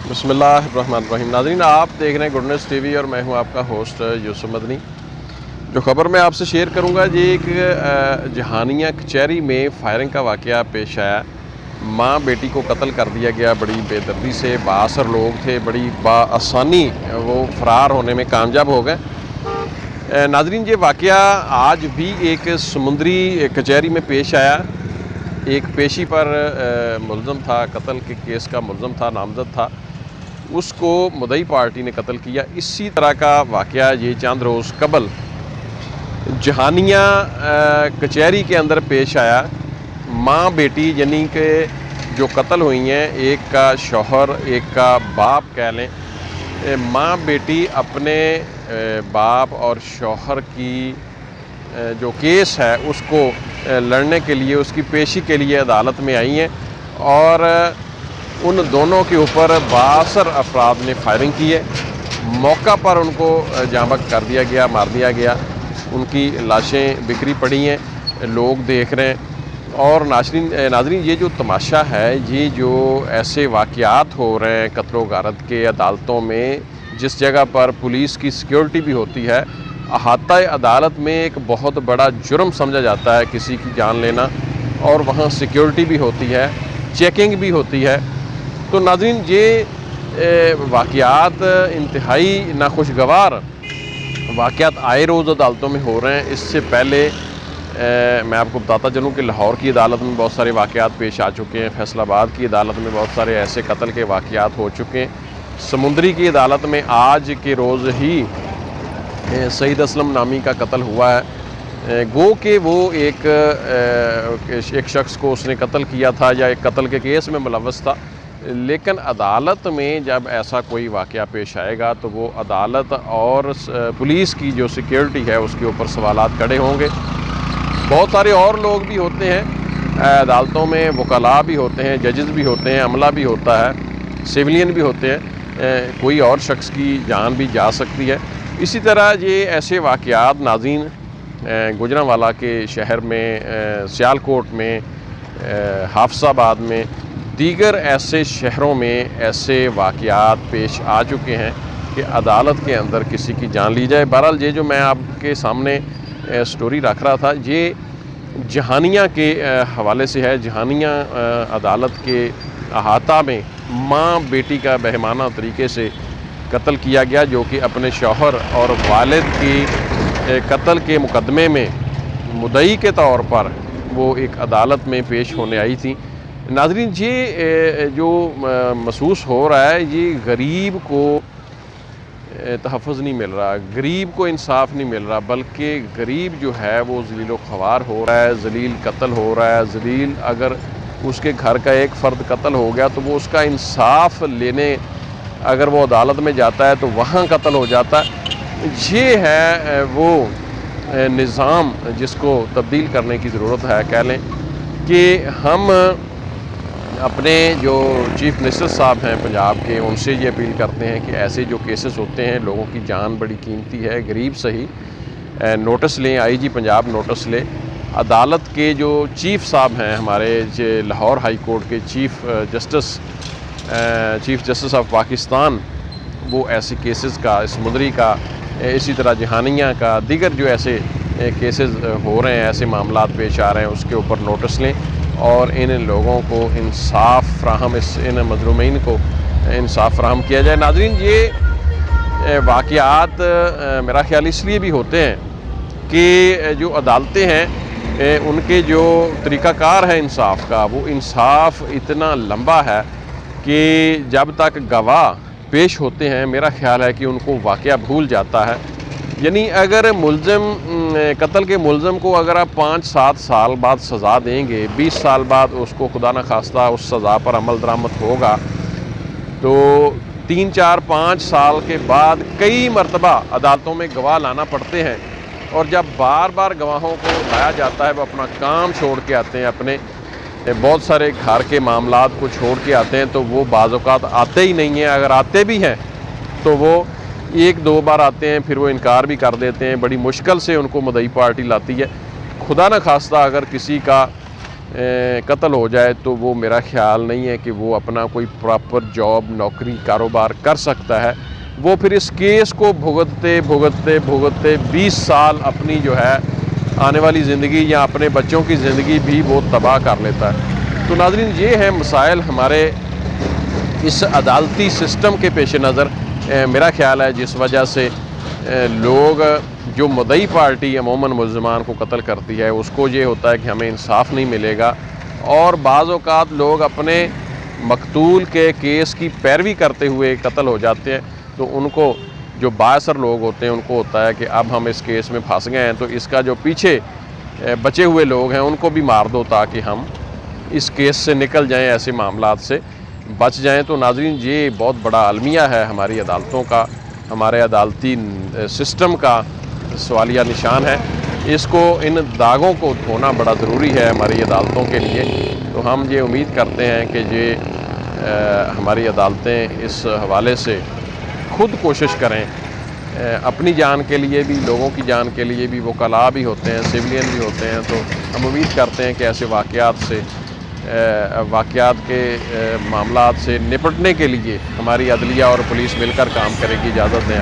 بسم اللہ الرحمن الرحیم۔ ناظرین، آپ دیکھ رہے ہیں گڈ نیوز ٹی وی اور میں ہوں آپ کا ہوسٹ یوسف مدنی۔ جو خبر میں آپ سے شیئر کروں گا یہ ایک جہانیہ کچہری میں فائرنگ کا واقعہ پیش آیا۔ ماں بیٹی کو قتل کر دیا گیا بڑی بے دردی سے۔ بااثر لوگ تھے، بڑی بآسانی وہ فرار ہونے میں کامیاب ہو گئے۔ ناظرین، یہ واقعہ آج بھی ایک سمندری کچہری میں پیش آیا۔ ایک پیشی پر ملزم تھا، قتل کے کیس کا ملزم تھا، نامزد تھا، اس کو مدعی پارٹی نے قتل کیا۔ اسی طرح کا واقعہ یہ چند روز قبل جہانیہ کچہری کے اندر پیش آیا۔ ماں بیٹی یعنی کہ جو قتل ہوئی ہیں، ایک کا شوہر ایک کا باپ کہہ لیں، ماں بیٹی اپنے باپ اور شوہر کی جو کیس ہے اس کو لڑنے کے لیے، اس کی پیشی کے لیے عدالت میں آئی ہیں، اور ان دونوں کے اوپر بااثر افراد نے فائرنگ کی ہے۔ موقع پر ان کو جاں بحق کر دیا گیا، مار دیا گیا۔ ان کی لاشیں بکھری پڑی ہیں، لوگ دیکھ رہے ہیں۔ اور ناظرین، یہ جو تماشا ہے، یہ جو ایسے واقعات ہو رہے ہیں قتل و غارت کے عدالتوں میں، جس جگہ پر پولیس کی سیکیورٹی بھی ہوتی ہے، احاطہ عدالت میں ایک بہت بڑا جرم سمجھا جاتا ہے کسی کی جان لینا، اور وہاں سیکیورٹی بھی ہوتی ہے، چیکنگ بھی ہوتی ہے۔ تو ناظرین، یہ واقعات انتہائی ناخوشگوار واقعات آئے روز عدالتوں میں ہو رہے ہیں۔ اس سے پہلے میں آپ کو بتاتا چلوں کہ لاہور کی عدالت میں بہت سارے واقعات پیش آ چکے ہیں، فیصل آباد کی عدالت میں بہت سارے ایسے قتل کے واقعات ہو چکے ہیں۔ سمندری کی عدالت میں آج کے روز ہی سعید اسلم نامی کا قتل ہوا ہے۔ گو کہ وہ ایک شخص کو اس نے قتل کیا تھا یا ایک قتل کے کیس میں ملوث تھا، لیکن عدالت میں جب ایسا کوئی واقعہ پیش آئے گا تو وہ عدالت اور پولیس کی جو سیکیورٹی ہے اس کے اوپر سوالات کھڑے ہوں گے۔ بہت سارے اور لوگ بھی ہوتے ہیں عدالتوں میں، وکلاء بھی ہوتے ہیں، ججز بھی ہوتے ہیں، عملہ بھی ہوتا ہے، سیولین بھی ہوتے ہیں، کوئی اور شخص کی جان بھی جا سکتی ہے۔ اسی طرح یہ ایسے واقعات ناظرین گوجرانوالہ کے شہر میں، سیالکوٹ میں، حافظ آباد میں، دیگر ایسے شہروں میں ایسے واقعات پیش آ چکے ہیں کہ عدالت کے اندر کسی کی جان لی جائے۔ بہرحال یہ جو میں آپ کے سامنے سٹوری رکھ رہا تھا، یہ جہانیہ کے حوالے سے ہے۔ جہانیہ عدالت کے احاطہ میں ماں بیٹی کا بہیمانہ طریقے سے قتل کیا گیا، جو کہ اپنے شوہر اور والد کی قتل کے مقدمے میں مدعی کے طور پر وہ ایک عدالت میں پیش ہونے آئی تھی۔ ناظرین، یہ جو محسوس ہو رہا ہے، یہ غریب کو تحفظ نہیں مل رہا، غریب کو انصاف نہیں مل رہا، بلکہ غریب جو ہے وہ ذلیل و خوار ہو رہا ہے، ذلیل قتل ہو رہا ہے۔ ذلیل، اگر اس کے گھر کا ایک فرد قتل ہو گیا تو وہ اس کا انصاف لینے اگر وہ عدالت میں جاتا ہے تو وہاں قتل ہو جاتا ہے۔ یہ ہے وہ نظام جس کو تبدیل کرنے کی ضرورت ہے۔ کہہ لیں کہ ہم اپنے جو چیف منسٹر صاحب ہیں پنجاب کے، ان سے یہ اپیل کرتے ہیں کہ ایسے جو کیسز ہوتے ہیں، لوگوں کی جان بڑی قیمتی ہے، غریب صحیح، نوٹس لیں، آئی جی پنجاب نوٹس لے۔ عدالت کے جو چیف صاحب ہیں ہمارے، لاہور ہائی کورٹ کے چیف جسٹس آف پاکستان، وہ ایسے کیسز کا، سمندری کا، اسی طرح جہانیہ کا، دیگر جو ایسے کیسز ہو رہے ہیں، ایسے معاملات پیش آ رہے ہیں، اس کے اوپر نوٹس لیں اور ان لوگوں کو انصاف فراہم، ان مظلومین کو انصاف فراہم کیا جائے۔ ناظرین، یہ واقعات میرا خیال اس لیے بھی ہوتے ہیں کہ جو عدالتیں ہیں ان کے جو طریقہ کار ہے انصاف کا، وہ انصاف اتنا لمبا ہے کہ جب تک گواہ پیش ہوتے ہیں، میرا خیال ہے کہ ان کو واقعہ بھول جاتا ہے۔ یعنی اگر قتل کے ملزم کو اگر آپ 5-7 سال بعد سزا دیں گے، 20 سال بعد اس کو خدا نخواستہ اس سزا پر عمل درآمد ہوگا، تو 3-4-5 سال کے بعد کئی مرتبہ عدالتوں میں گواہ لانا پڑتے ہیں، اور جب بار بار گواہوں کو لایا جاتا ہے، وہ اپنا کام چھوڑ کے آتے ہیں، اپنے بہت سارے گھر کے معاملات کو چھوڑ کے آتے ہیں، تو وہ بعض اوقات آتے ہی نہیں ہیں۔ اگر آتے بھی ہیں تو وہ 1-2 بار آتے ہیں، پھر وہ انکار بھی کر دیتے ہیں، بڑی مشکل سے ان کو مدعی پارٹی لاتی ہے۔ خدا نخواستہ اگر کسی کا قتل ہو جائے تو وہ میرا خیال نہیں ہے کہ وہ اپنا کوئی پراپر جاب نوکری کاروبار کر سکتا ہے. وہ پھر اس کیس کو بھگتتے 20 سال اپنی جو ہے آنے والی زندگی یا اپنے بچوں کی زندگی بھی وہ تباہ کر لیتا ہے. تو ناظرین یہ ہیں مسائل ہمارے اس عدالتی سسٹم کے پیش نظر. میرا خیال ہے جس وجہ سے لوگ جو مدعی پارٹی عموماً ملزمان کو قتل کرتی ہے اس کو یہ ہوتا ہے کہ ہمیں انصاف نہیں ملے گا، اور بعض اوقات لوگ اپنے مقتول کے کیس کی پیروی کرتے ہوئے قتل ہو جاتے ہیں. تو ان کو جو بااثر لوگ ہوتے ہیں ان کو ہوتا ہے کہ اب ہم اس کیس میں پھنس گئے ہیں، تو اس کا جو پیچھے بچے ہوئے لوگ ہیں ان کو بھی مار دو تاکہ ہم اس کیس سے نکل جائیں، ایسے معاملات سے بچ جائیں. تو ناظرین یہ بہت بڑا المیہ ہے ہماری عدالتوں کا، ہمارے عدالتی سسٹم کا سوالیہ نشان ہے. اس کو ان داغوں کو دھونا بڑا ضروری ہے ہماری عدالتوں کے لیے. تو ہم یہ امید کرتے ہیں کہ یہ ہماری عدالتیں اس حوالے سے خود کوشش کریں اپنی جان کے لیے بھی، لوگوں کی جان کے لیے بھی. وکلاء بھی ہوتے ہیں، سویلین بھی ہوتے ہیں. تو ہم امید کرتے ہیں کہ ایسے واقعات کے معاملات سے نپٹنے کے لیے ہماری عدلیہ اور پولیس مل کر کام کرے گی. اجازت دیں.